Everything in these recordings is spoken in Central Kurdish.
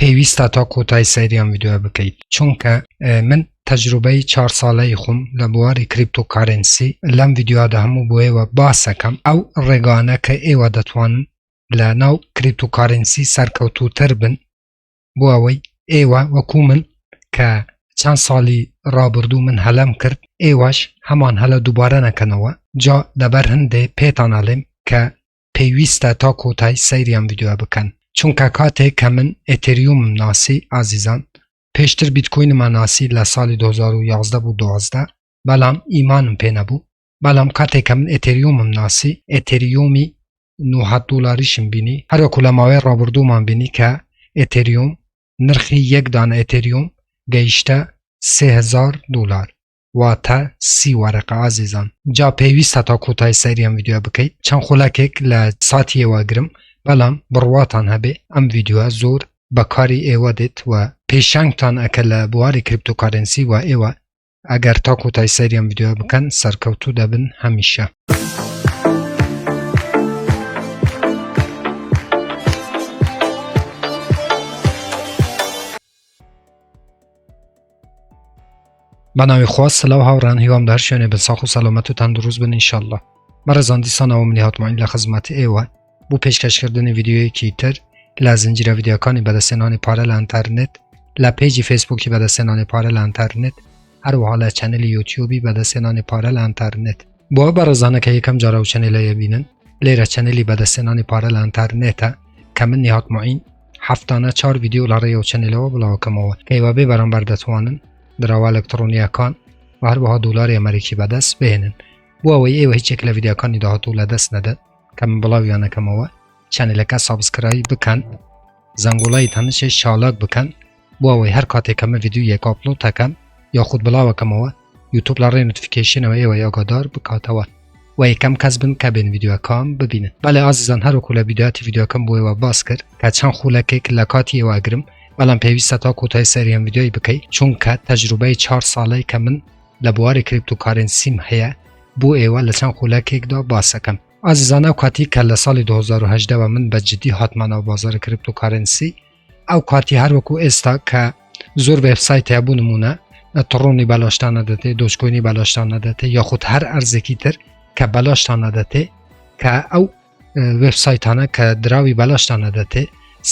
پێویستە تا کۆتای سەیریان ڤیدیۆ بکەیت چونکە من تەجروبەی 4 ساڵەی خۆم لە بواری کریپتۆکارنسی لەم ڤیدیۆدا هەموو بۆ ئێوە باسەکەم ئەو ڕێگانە کە ئێوە دەتوانن لە ناو کریپتۆکارنسی سەرکەوتووتر بن بۆ ئەوەی ئێوە وەکو من کە چەند ساڵی ڕابردوو من هەلەم کرد ئێوەش هەمان هەلە دووبارە نەکەنەوە جا لەبەر هەندێ پێتان ئەڵێم کە پێویستە تا کۆتای سەیریان ڤیدیۆ بکەن چونکە کاتێک کە من ئێتریومم ناسی ئازیزان پێشتر بیتکۆینمان ناسی لە ساڵی 2011 بوو 12 بەڵام ئیمانم پێ نەبوو بەڵام کاتێک کە من ئێتریومم ناسی ئێتریومی 9 دۆلاریشم بینی هەروەکو لە ماوەی ڕابردوومان بینی کە ئێتریوم نرخی یەک دانە ئێتریوم گەیشتە 3000 دلار واتە 30 وەرەقە ئازیزان جا پێویستە تا کۆتای سەیریان ڤیدیۆ بکەیت چەند خولەکێک لە ساتیەوە گرم بەڵام بڕواتان هەبێ ئەم ڤیدیۆە زۆر بەکاری ئێوە دێت و پێشانگتان ئەکە لە بواری کریپتۆکارنسی و ئێوە ئەگەر تا کۆتای سەیریان ڤیدیۆ بکەن سەرکەوتوو دەبن هەمیشە بەناوی خوا سلااو هاوڕان هیوام دەر شوێنێ بە ساخ و سەلامەتتان دروست بن ئینشەڵڵا بەڕێزان دیسانەوە منی هاتمانی لە خزمەتی ئێوە بۆ پێشکەشکردنی ڤیدیۆیەکی تر لە زنجیرە ڤیدیۆکانی بەدەستێنانی پارە لە ئینتەرنێت لە پێیجی فەیسبووکی بەدەستێنانی پارە لە ئینتەرنێت هەروەها لە چەنەلی یوتیوبی بەدەستێنانی پارە لە ئینتەرنێت بۆ بەڕێزانەکە یەکەم جارە و چەنێلەیە بینن لێرە چەنەلی بەدەستێنانی پارە لە ئینتەرنێتە کە من نیهات معین هەفتانە 4 ڤیدیۆ لە ڕێی و چەنێلەوە بڵاوکەمەوە کە ئێوە بێ بەرامبەر دەتوانن دراوە ئەلکترۆنیەکان و هەروەها دۆلاری ئەمریکی بەدەست بهێنن بۆ ئەوەی ئێوە هیچێک لە ڤیدیۆکانی داهاتوو لە دەست نەدەن کە من بڵاویانەکەمەوە چەنێلەکە سابسکرایب بکەن زەنگوڵای تەنشێ شاڵاک بکەن بۆ ئەوەی هەر کاتێکەمە ڤیدیۆیەک ئاپلۆد دەکەم یاخود بڵاوەکەمەوە یوتیوب لە ڕێ نۆتیفیکیشنەوە ئێوە ئاگادار بکاتەوە و یەکەم کەس بن کە بێن ڤیدیۆکان ببینن بەڵێ ئازیزان هەروەکو لە ڤیدیۆاتی ڤیدیۆکەم بۆ ئێوە باس کرد کە چەند خولەکێک لە کاتی ئێوە ئەگرم بەڵام پێویستە تا کۆتای سەیریان ڤیدیۆی بکەیت چونکە تەجروبەی 4 ساڵەی کە من لە بواری کریپتۆکارنسیم هەیە بۆ ئێوە لە چەند خولەکێکدا باسەکەم ئازیزانە کاتی کە لە ساڵی 2018 من بە جددی هاتمانەوە بازاری کریپتۆکارنسی ئەو کاتی هەروەکو ئێستا کە زۆر وێبسایت هەیە بۆ نمونە تڕۆنی بەلاشتان نەدەتێ دۆچکۆینی بەلاشتان نەدەتێ یاخود هەر ئەرزێکی تر کە بەلاشتان نەدەتێ کە ئەو وێبسایتانە کە دراوی بەلاشتان نەدەتێ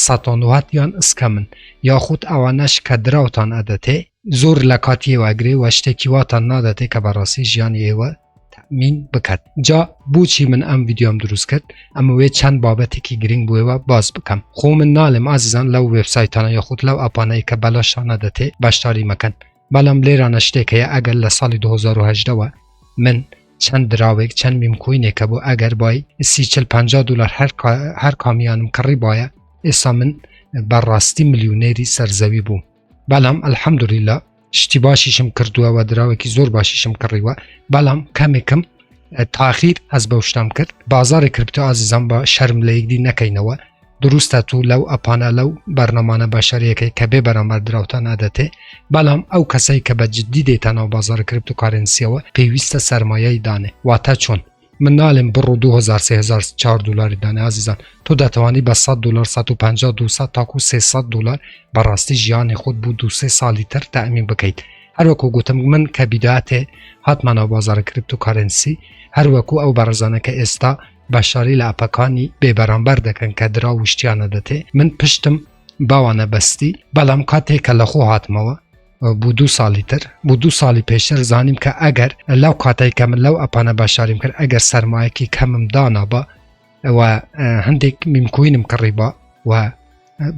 ١٩٠ یان ئسکەمن یاخود ئەوانەش کە دراوتان ئەدەتێ زۆر لە کاتی ئێوەگرێ و شتێکی واتان نادەتێ کە بەڕاستی ژیانی ئێوە تەمین بکات جا بۆچی من ئەم ڤیدیۆم دروست کرد ئەمەوێ چەند بابەتێکی گرنگ بۆ ئێوە باز بکەم خۆ من ناڵێم ئازیزان لەو وێبسایتانە یاخود لەو ئاپانەی کە بەلاشتان نەدەتێ بەشداری مەکەن بەڵام لێرانە شتێک هەیە ئەگەر لە ساڵی 2018ەوە من چەند دراوێک چەند میمکوینێکە بۆ ئەگەر بای 30-50 دلار هەر کامیانم کڕی باە ئێستا من بەڕاستی ملیونێری سەرزەوی بوو بەڵام ئەلحەمدولیلا شتی باشیشم کردووە و دراوێکی زۆر باشیشم کڕیوە بەڵام کەمێکم تاخیر هەز بەو شتام کرد بازاری کریپتۆ ئازیزان بە شەرم لە یەکدی نەکەینەوە دروستە تو لەو ئەپانە لەو بەرنەمانە بەشەریەکەی کە بێ بەرامبەر دراوتان ئەدەتێ بەڵام ئەو کەسەی کە بە جددی دێتانەوە بازاری کریپتۆکارنسیەوە پێویستە سەرمایەی دانێ واتە چۆن من ناڵێم بڕ 2000-3004 دلاری دانێ ئازیزان تۆ دەتوانی بە 100 دلار 150-200 تاکو 300 دلار بەڕاستی ژیانی خۆت بوو 2-3 ساڵی تر تەئمین بکەیت هەروەکو گوتم من کە بیداتێ هاتمانەوە بازاری کریپتۆکارنسی هەروەکو ئەو بەڕێزانە کە ئێستا بەشداری لە ئەپەکانی بێبەرامبەر دەکەن کە درا وشتیانە دەتێ من پشتم باوانە بەستی بەڵام کاتێکە لە خۆ هاتمەوە بوو 2 ساڵی تر بوو 2 ساڵی پێشتر زانیم کە ئەگەر لەو کاتێک کە من لەو ئەپانە بەشداریم کرد ئەگەر سەرمایەکی کەمم دانابە و هەندێک میمکوینم کڕیبا و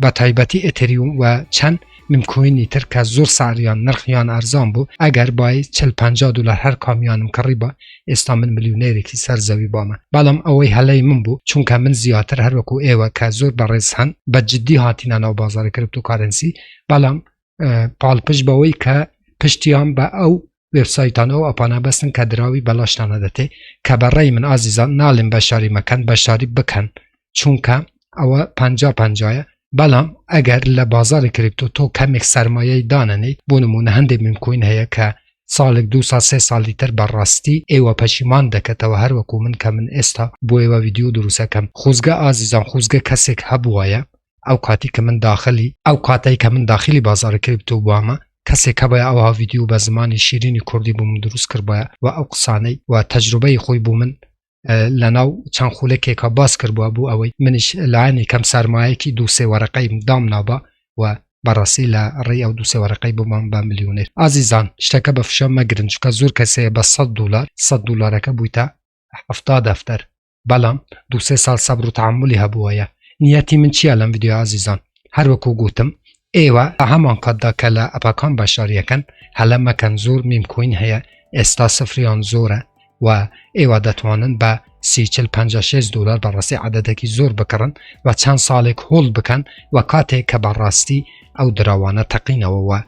بە تایبەتی ئێتریوم و چەند میمکوینی تر کە زۆر ساریان نرخیان ئەرزان بوو ئەگەر بای 40-50 دلار هەر کامیانم کڕیبە ئێستا من ملیونێرێکی سەرزەوی بامە بەڵام ئەوەی هەلەی من بوو چونکە من زیاتر هەروەکو ئێوە کە زۆر بەڕێز هەن بە جددی هاتینەوە بازاری کریپتۆکارنسی بەڵام پاڵپشت بەوەی کە پشتیان بە ئەو وێبسایتانەوە ئەپانە بەستن کە دراوی بەلاشتان نەدەتێ کە بەڕێی من ئازیزان ناڵێم بەشداری مەکەن بەشداری بکەن چونکە ئەوە 50-50ە بەڵام ئەگەر لە بازاری کریپتۆ تۆ کەمێک سەرمایەی دانەنیت بۆ نمونە هەندێک میمکوین هەیە کە ساڵێک 2-3 ساڵی تر بەڕاستی ئێوە پەشیمان دەکەتەوە هەروەکو من کە من ئێستا بۆ ئێوە ڤیدیۆ دروستەکەم خوزگە ئازیزان خوزگە کەسێک هەبووایە او کاتی که من داخلی بازار کریپتو بوامه کسی که باید اوها ویدیو به زمان شیرینی کردی بومن دروست کر باید و او قصانه و تجربه خوی بومن لناو چند خوله که باز کر بو اوی منش لعنی کم سرمایه کی دو سه ورقه دام نابا و بررسی لری او دو سه ورقه بومن با میلیونر عزیزان اشتکه بفشا مگرن چکا زور کسی با $100 که بویتا 70 دفتر بلام دو سه سال صبر و تعملی هبویا نیتی من چی الان ویدیو عزیزان هر وکو گوتم ایوه همان کدا کلا اپاکان بشاریکن هلا مکن زور میم کوین هیا استا صفریان زوره و ایوه دتوانن با $50-56 بررسی عددکی زور بکرن و چند سالک هول بکن و کاته که برراستی او دراوانه تقینه و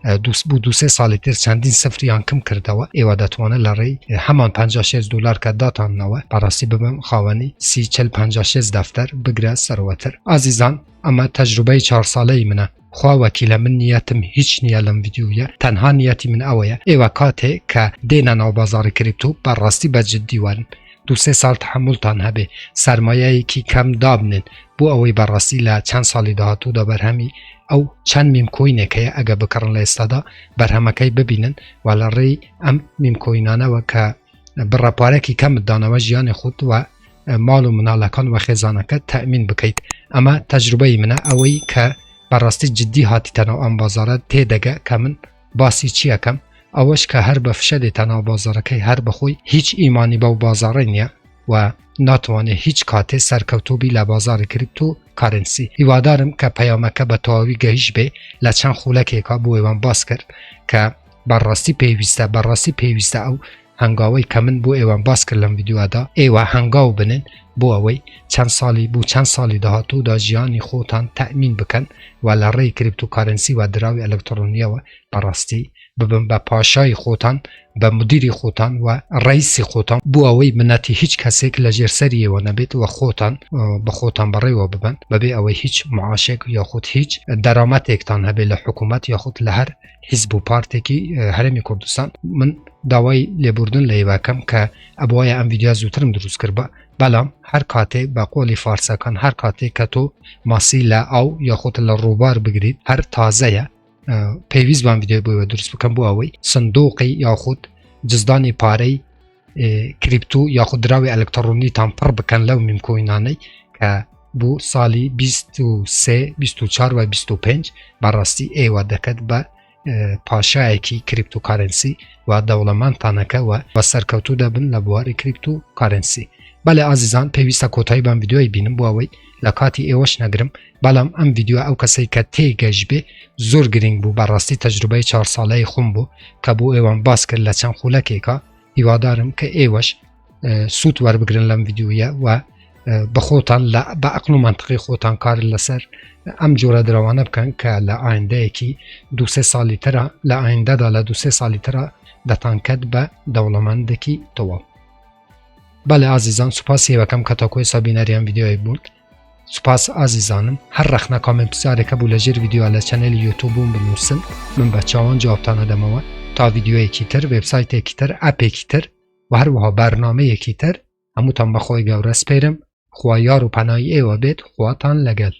دو سه سالی تر چندین صفریان کم کرده و ایوه دتوانه لری همان $56 که داتان نوه بررسی ببم خواهانی 30-40-56 دفتر بگره سروتر عزیزان اما تجربه 4 ساله منه خواه وکیل من نیتم هیچ نیالم ویدیویه تنها نیتی من اویه ایوه کاته که دینا نو بازار کریپتو برراستی بجدی ورن 2-3 سال تحملتان هبه سرمایه کی کم دابنن بو اوی بررسی ل چند سالی دهاتو دا برهمی او چند میم کوینه که اگه بکرن لیستادا برهمکی ببینن ولی ری ام میم کوینانه و که برپاره کی کم دانه و جیان خود و مال و منالکان و خزانکه تأمین بکید اما تجربه منه اوی که برراستی جدی هاتی تنو ام بازاره تیدگه که من باسی چیه کم اوش که هر بفشد تنو بازاره که هر بخوی هیچ ایمانی با بازاره نیه و ناتوانه هیچ کاته سرکوتوبی لبازار کریپتو کارنسی ایوادارم که پیامکه به تواوی گهیش به لچن خولکی که بو ایوان باز کرد که برراستی پیوسته او هنگاوی که من بو ایوان باز کردم ویدیو دا ایوه هنگاو بنن بو اوی چند سالی دهاتو دا جیانی خوتان تأمین بکن و لری کریپتو کارنسی و دراوی الکترونیه و برراستی ببن به پاشای خوتان به مدیری خوتان و رئیس خوتان بو اوی مناتی هیچ کسی که لجر سریه و نبید و خوتان به خوتان برای و ببن ببی اوی هیچ معاشق یا خود هیچ درامت اکتان هبه لحکومت یا خود لهر حزب و پارتی که هرمی کردستان من داوای لبردن لیوه کم که ابوای ام ویدیو زودترم دروست کرد بلام هر کاته با قولی فارسکان هر کاته که تو ماسی او یا خود لروبار بگیرید هر تازه پیویز بان ویدیو بوی درست بکن بو اوی صندوقی یا خود جزدانی پاره کریپتو یا خود دراوی الکترونی تان پر بکن لو ممکوینانه که بو سالی 23 24 و 25 برراستی ایوه دکد با پاشای کی کریپتو کارنسی و دولمان تانکه و سرکوتو دبن لبوار کریپتو کارنسی بله عزیزان پیوسته کوتاهی بان ویدیوی بینم بو اوی لکاتی ایوش نگرم بلام ام ویدیو او کسی که تیگش به زور گرینگ بو برراستی تجربه 4 ساله خون بو که بو ایوان باز کرد لچن خولکی که ایوادارم که ایوش سوت ور بگرن لم ویدیویه و بخوتان با اقل منطقی خوتان کار لسر ام جوره دروانه بکن که لآینده کی 2-3 سالی تره لآینده دا 2-3 سالی تره دتان کد به دولمنده کی تواب بله عزیزان سپاسی وکم کتاکوی سابینری هم ویدیوی بود سپاس عزیزانم هر رخنه کامنت بسیاره که بولجر ویدیو علی چنل یوتیوبم بنووسن من بچه‌وان جوابتان دموه تا ویدیوی کیتر وبسایت کیتر اپ کیتر و هر وها برنامه کیتر هموتان بخوای گورس پیرم خواه یار و پناهی ایوه بید خواتان لگل